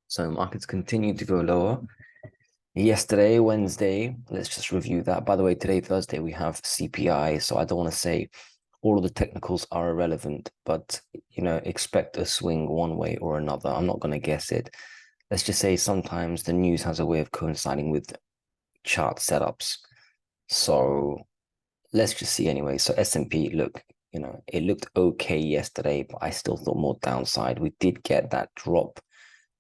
So markets continue to go lower. Yesterday, Wednesday, let's just review that. By the way, today, Thursday, we have CPI. So I don't want to say all of the technicals are irrelevant, but expect a swing one way or another. I'm not going to guess it. Let's just say sometimes the news has a way of coinciding with chart setups. So let's just see anyway. So S&P, look, it looked okay yesterday, but I still thought more downside. We did get that drop.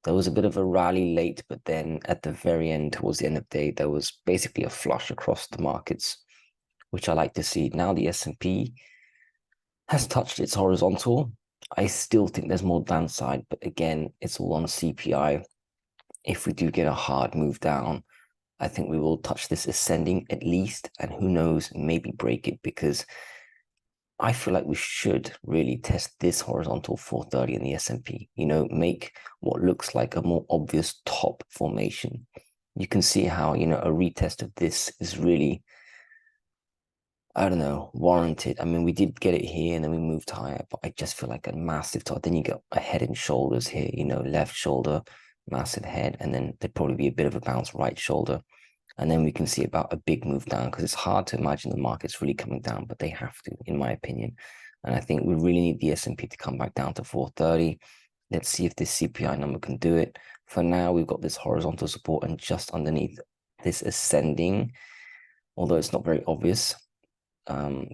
There was a bit of a rally late, but then at the very end, towards the end of the day, there was basically a flush across the markets, which I like to see. Now the S&P has touched its horizontal. I still think there's more downside, but again, it's all on CPI. If we do get a hard move down, I think we will touch this ascending at least, and who knows, maybe break it, because I feel like we should really test this horizontal 430 in the S&P, make what looks like a more obvious top formation. You can see how, a retest of this is really, I don't know, warranted. I mean, we did get it here and then we moved higher, but I just feel like a massive top. Then you get a head and shoulders here, left shoulder, massive head, and then there'd probably be a bit of a bounce right shoulder. And then we can see about a big move down, because it's hard to imagine the market's really coming down, but they have to, in my opinion. And I think we really need the S&P to come back down to 430. Let's see if this CPI number can do it. For now, we've got this horizontal support, and just underneath this ascending, although it's not very obvious.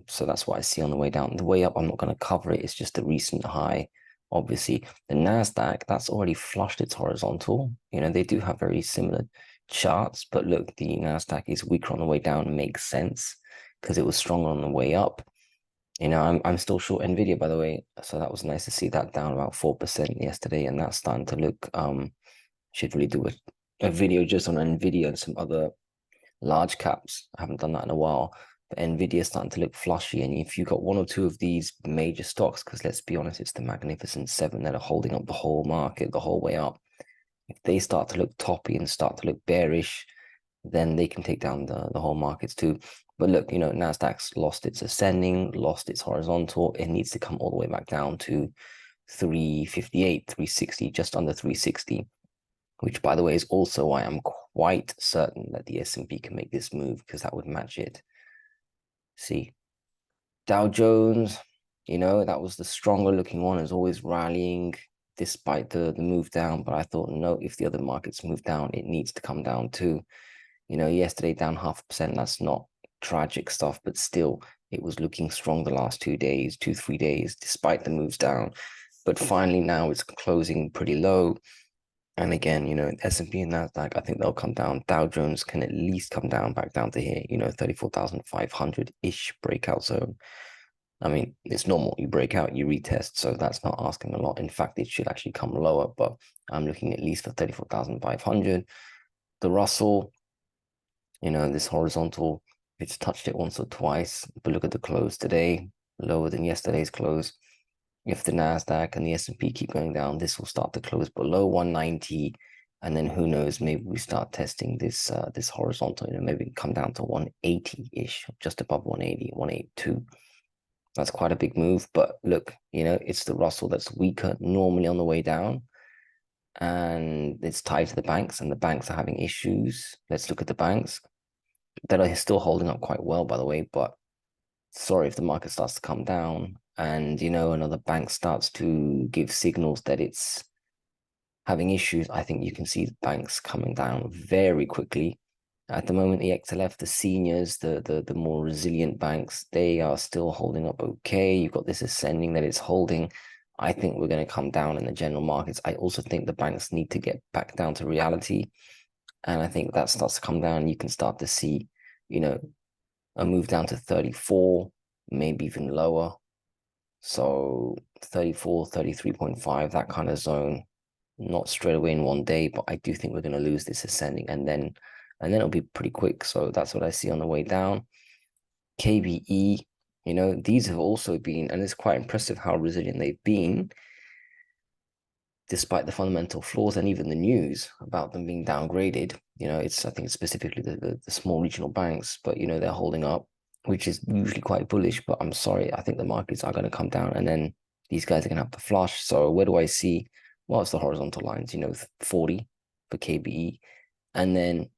So that's what I see on the way down. The way up, I'm not going to cover it. It's just a recent high. Obviously, the Nasdaq, that's already flushed its horizontal. They do have very similar charts, but look, the Nasdaq is weaker on the way down. Makes sense because it was stronger on the way up. I'm still short Nvidia, by the way, so that was nice to see that down about 4% yesterday, and that's starting to look should really do a video just on Nvidia and some other large caps. I haven't done that in a while, but Nvidia is starting to look flushy, and if you got one or two of these major stocks, because let's be honest, it's the Magnificent Seven that are holding up the whole market the whole way up. If they start to look toppy and start to look bearish, then they can take down the whole markets too. But look, Nasdaq's lost its ascending, lost its horizontal. It needs to come all the way back down to 358, 360, just under 360, which, by the way, is also why I'm quite certain that the S&P can make this move, because that would match it. See, Dow Jones, that was the stronger looking one, is always rallying despite the move down. But I thought, no, if the other markets move down, it needs to come down too. Yesterday down 0.5%, that's not tragic stuff, but still, it was looking strong the last 3 days, despite the moves down. But finally, now it's closing pretty low. And again, S&P and Nasdaq, I think they'll come down. Dow Jones can at least come down back down to here, 34,500-ish breakout zone. I mean, it's normal. You break out, you retest. So that's not asking a lot. In fact, it should actually come lower, but I'm looking at least for 34,500. The Russell, this horizontal, it's touched it once or twice, but look at the close today, lower than yesterday's close. If the Nasdaq and the S&P keep going down, this will start to close below 190, and then who knows, maybe we start testing this this horizontal, maybe come down to 180-ish, just above 180, 182. That's quite a big move, but look, it's the Russell that's weaker normally on the way down, and it's tied to the banks, and the banks are having issues. Let's look at the banks that are still holding up quite well, by the way, but sorry, if the market starts to come down and another bank starts to give signals that it's having issues, I think you can see the banks coming down very quickly. At the moment, the XLF, the seniors, the more resilient banks, they are still holding up okay. You've got this ascending that it's holding. I think we're going to come down in the general markets. I also think the banks need to get back down to reality. And I think that starts to come down. You can start to see, a move down to 34, maybe even lower. So 34, 33.5, that kind of zone, not straight away in one day, but I do think we're going to lose this ascending, and then it'll be pretty quick. So that's what I see on the way down. KBE, these have also been, and it's quite impressive how resilient they've been, despite the fundamental flaws and even the news about them being downgraded. I think it's specifically the small regional banks, but they're holding up, which is usually quite bullish. But I'm sorry, I think the markets are going to come down, and then these guys are going to have to flush. So where do I see well, it's the horizontal lines, 40 for KBE, and then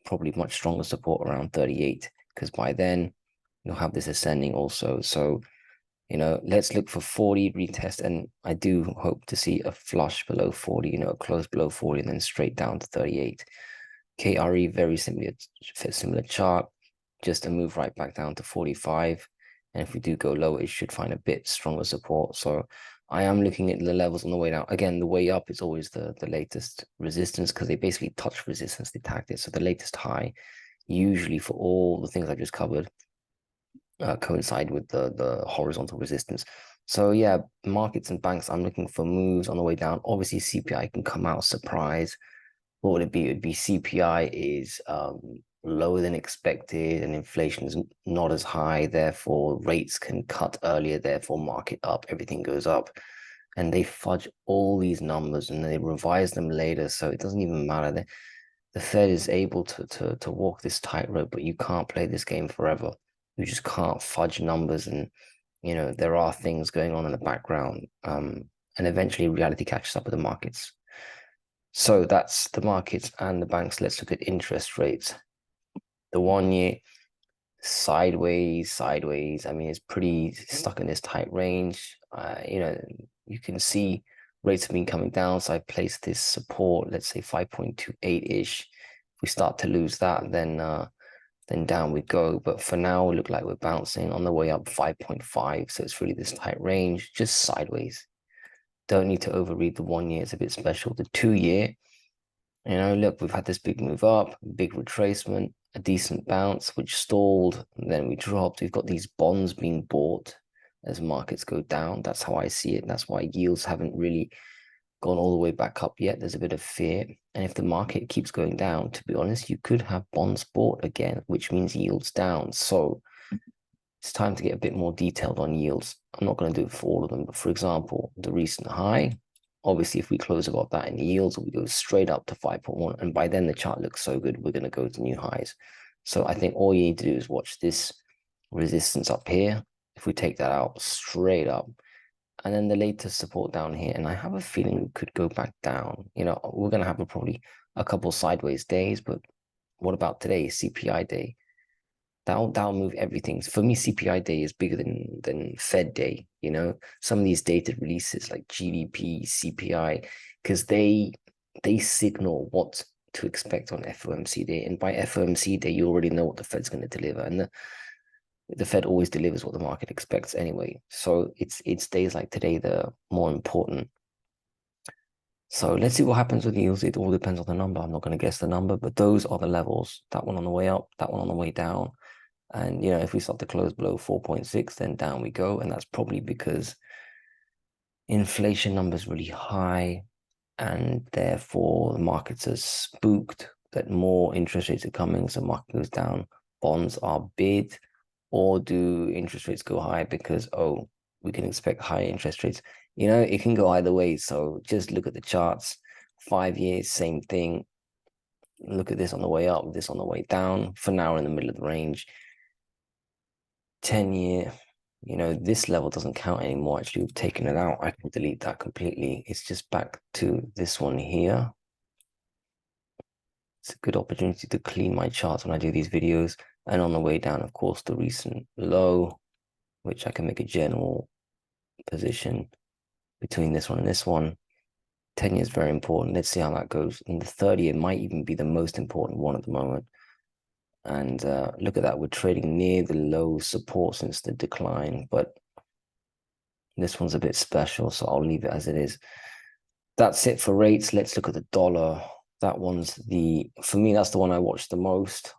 probably much stronger support around 38, because by then you'll have this ascending also. So, let's look for 40 retest, and I do hope to see a flush below 40, a close below 40, and then straight down to 38. KRE, very similar chart, just a move right back down to 45. And if we do go lower, it should find a bit stronger support. So I am looking at the levels on the way down. Again, the way up is always the latest resistance, because they basically touch resistance, they tagged it. So the latest high, usually for all the things I just covered, coincide with the horizontal resistance. So yeah, markets and banks, I'm looking for moves on the way down. Obviously, CPI can come out surprise. What would it be? It would be CPI is lower than expected, and inflation is not as high. Therefore, rates can cut earlier. Therefore, market up, everything goes up. And they fudge all these numbers and they revise them later. So it doesn't even matter. The Fed is able to walk this tightrope, but you can't play this game forever. You just can't fudge numbers, and there are things going on in the background. And eventually reality catches up with the markets. So that's the markets and the banks. Let's look at interest rates. The 1 year sideways. I mean, it's pretty stuck in this tight range. You can see rates have been coming down. So I placed this support, let's say 5.28-ish. If we start to lose that, then down we go. But for now, we look like we're bouncing on the way up 5.5. So it's really this tight range, just sideways. Don't need to overread the 1 year. It's a bit special. The 2 year, look, we've had this big move up, big retracement, a decent bounce, which stalled, and then we dropped. We've got these bonds being bought as markets go down. That's how I see it. That's why yields haven't really gone all the way back up yet. There's a bit of fear. And if the market keeps going down, to be honest, you could have bonds bought again, which means yields down. So it's time to get a bit more detailed on yields. I'm not going to do it for all of them, but for example, the recent high, obviously, if we close above that in yields, we go straight up to 5.1. And by then, the chart looks so good, we're going to go to new highs. So I think all you need to do is watch this resistance up here. If we take that out straight up, and then the latest support down here, and I have a feeling we could go back down. We're going to have probably a couple sideways days, but what about today, CPI day? That'll move everything. For me, CPI day is bigger than Fed day. Some of these data releases like GDP, CPI, because they signal what to expect on FOMC day, and by FOMC day, you already know what the Fed's going to deliver, and the Fed always delivers what the market expects anyway. So it's days like today that are more important. So let's see what happens with yields. It all depends on the number. I'm not going to guess the number, but those are the levels. That one on the way up, that one on the way down. And, if we start to close below 4.6, then down we go. And that's probably because inflation numbers really high, and therefore the markets are spooked that more interest rates are coming. So market goes down, bonds are bid, or do interest rates go high because, we can expect higher interest rates? It can go either way. So just look at the charts. 5 years, same thing. Look at this on the way up, this on the way down. For now, we're in the middle of the range. 10 year, this level doesn't count anymore. Actually, we've taken it out. I can delete that completely. It's just back to this one here. It's a good opportunity to clean my charts when I do these videos. And on the way down, of course, the recent low, which I can make a general position between this one and this one. 10 years is very important. Let's see how that goes. And the 30 year might even be the most important one at the moment. And look at that, we're trading near the low support since the decline, but this one's a bit special, so I'll leave it as it is. That's it for rates. Let's look at the dollar. That one's for me, that's the one I watch the most.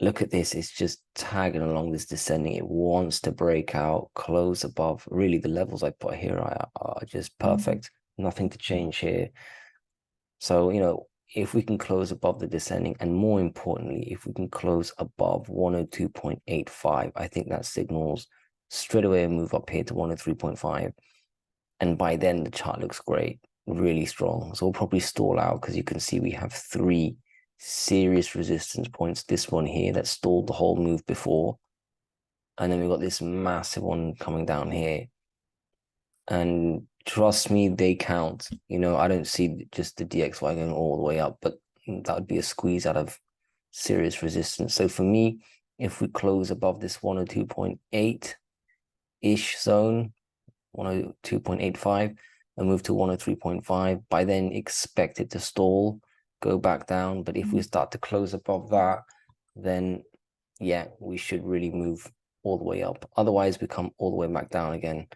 Look at this, it's just tagging along this descending. It wants to break out, close above. Really, the levels I put here are just perfect. Nothing to change here. So, if we can close above the descending, and more importantly, if we can close above 102.85, I think that signals straight away a move up here to 103.5. And by then, the chart looks great, really strong. So we'll probably stall out because you can see we have 3 serious resistance points. This one here that stalled the whole move before. And then we've got this massive one coming down here. And trust me, they count. You know, I don't see just the DXY going all the way up, but that would be a squeeze out of serious resistance. So for me, if we close above this 102.8-ish zone, 102.85, and move to 103.5, by then expect it to stall, go back down. But if we start to close above that, then yeah, we should really move all the way up. Otherwise, we come all the way back down again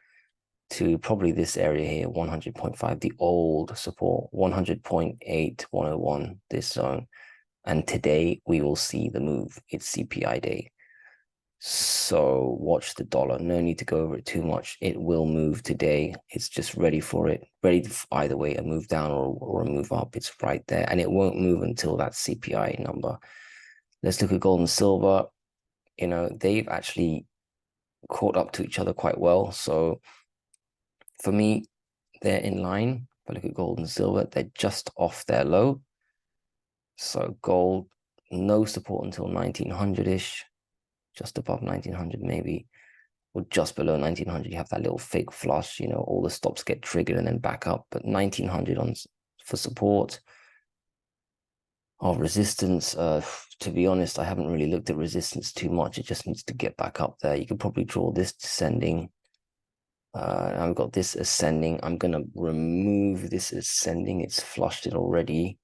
to probably this area here, 100.5, the old support, 100.8, 101, this zone. And today we will see the move. It's CPI day. So watch the dollar. No need to go over it too much. It will move today. It's just ready for it. Ready to either way, a move down or a move up. It's right there. And it won't move until that CPI number. Let's look at gold and silver. You know, they've actually caught up to each other quite well. So for me, they're in line. If I look at gold and silver, they're just off their low. So gold, no support until 1900-ish, just above 1900 maybe, or just below 1900. You have that little fake flush, you know, all the stops get triggered and then back up. But 1900 on for support. Of resistance, to be honest, I haven't really looked at resistance too much. It just needs to get back up there. You could probably draw this descending. I've got this ascending. I'm going to remove this ascending. It's flushed it already.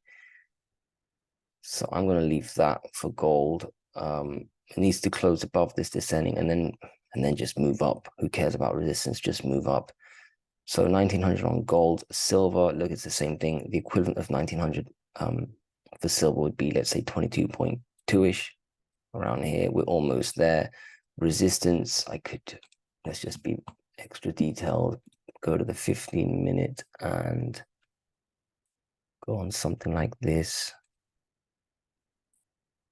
So I'm going to leave that for gold. It needs to close above this descending and then just move up. Who cares about resistance? Just move up. So 1900 on gold. Silver, look, it's the same thing. The equivalent of 1900 for silver would be, let's say, 22.2-ish around here. We're almost there. Resistance, let's just be extra detailed. Go to the 15-minute and go on something like this.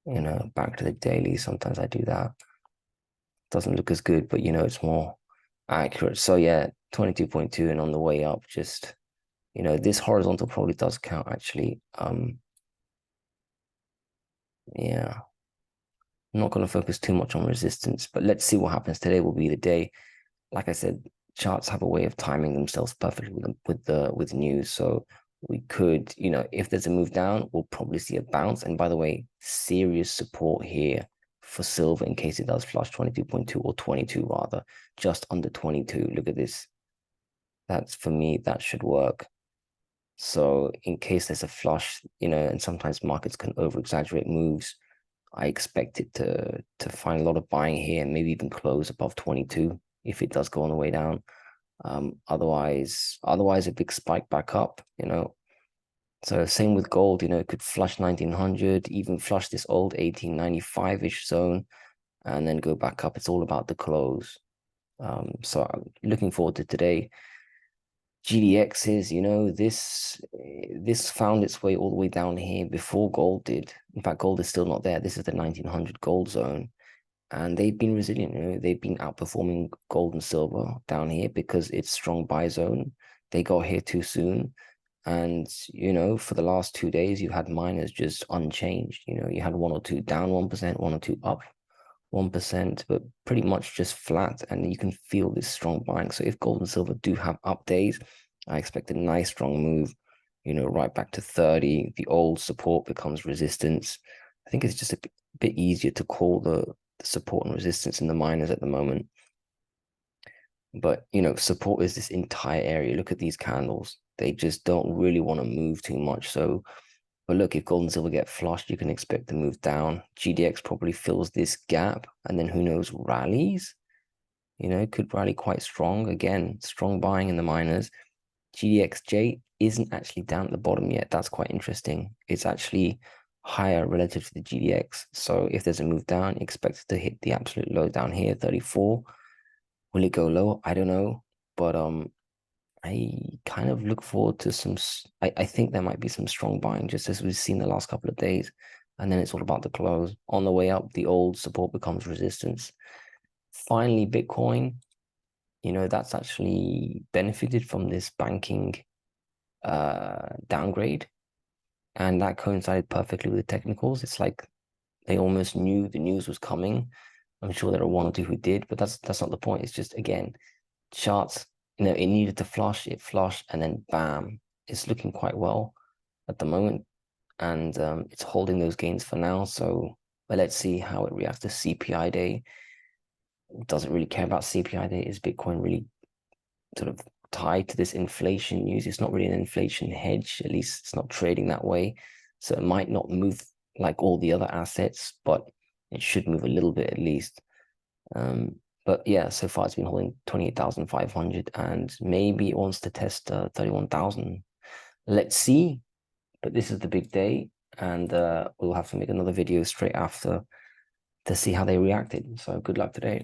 You know, back to the daily. Sometimes I do that. Doesn't look as good, but you know, it's more accurate. So yeah, 22.2 and on the way up, just, you know, this horizontal probably does count actually. Yeah, I'm not going to focus too much on resistance, but let's see what happens. Today will be the day. Like I said, charts have a way of timing themselves perfectly with news. So we could, you know, if there's a move down, we'll probably see a bounce. And by the way, serious support here for silver in case it does flush 22.2 or 22 rather, just under 22. Look at this. That's for me, that should work. So in case there's a flush, you know, and sometimes markets can over exaggerate moves. I expect it to find a lot of buying here and maybe even close above 22 if it does go on the way down. Otherwise a big spike back up, you know. So same with gold, you know, it could flush 1900, even flush this old 1895-ish zone and then go back up. It's all about the close. So I'm looking forward to today. GDXs, you know, this found its way all the way down here before gold did. In fact, gold is still not there. This is the 1900 gold zone. And they've been resilient, you know, they've been outperforming gold and silver down here because it's strong buy zone. They got here too soon. And, you know, for the last 2 days, you've had miners just unchanged. You know, you had one or two down 1%, one or two up 1%, but pretty much just flat. And you can feel this strong buying. So if gold and silver do have up days, I expect a nice strong move, you know, right back to 30. The old support becomes resistance. I think it's just a bit easier to call the support and resistance in the miners at the moment. But, you know, support is this entire area. Look at these candles. They just don't really want to move too much. So, but look, if gold and silver get flushed, you can expect to move down. GDX probably fills this gap and then who knows, rallies. You know, could rally quite strong. Again, strong buying in the miners. GDXJ isn't actually down at the bottom yet. That's quite interesting. It's actually higher relative to the GDX. So if there's a move down, expect it to hit the absolute low down here, 34. Will it go low? I don't know. But I kind of look forward to some, I think there might be some strong buying just as we've seen the last couple of days. And then it's all about the close. On the way up, the old support becomes resistance. Finally, Bitcoin, you know, that's actually benefited from this banking downgrade. And that coincided perfectly with the technicals. It's like they almost knew the news was coming. I'm sure there are one or two who did, but that's not the point. It's just, again, charts you know, it needed to flush, it flushed, and then bam, it's looking quite well at the moment. And it's holding those gains for now. So, but let's see how it reacts to CPI day. It doesn't really care about CPI day. Is Bitcoin really sort of tied to this inflation news? It's not really an inflation hedge, at least it's not trading that way. So it might not move like all the other assets, but it should move a little bit at least. But yeah, so far it's been holding 28,500 and maybe it wants to test 31,000. Let's see. But this is the big day, and we'll have to make another video straight after to see how they reacted. So good luck today.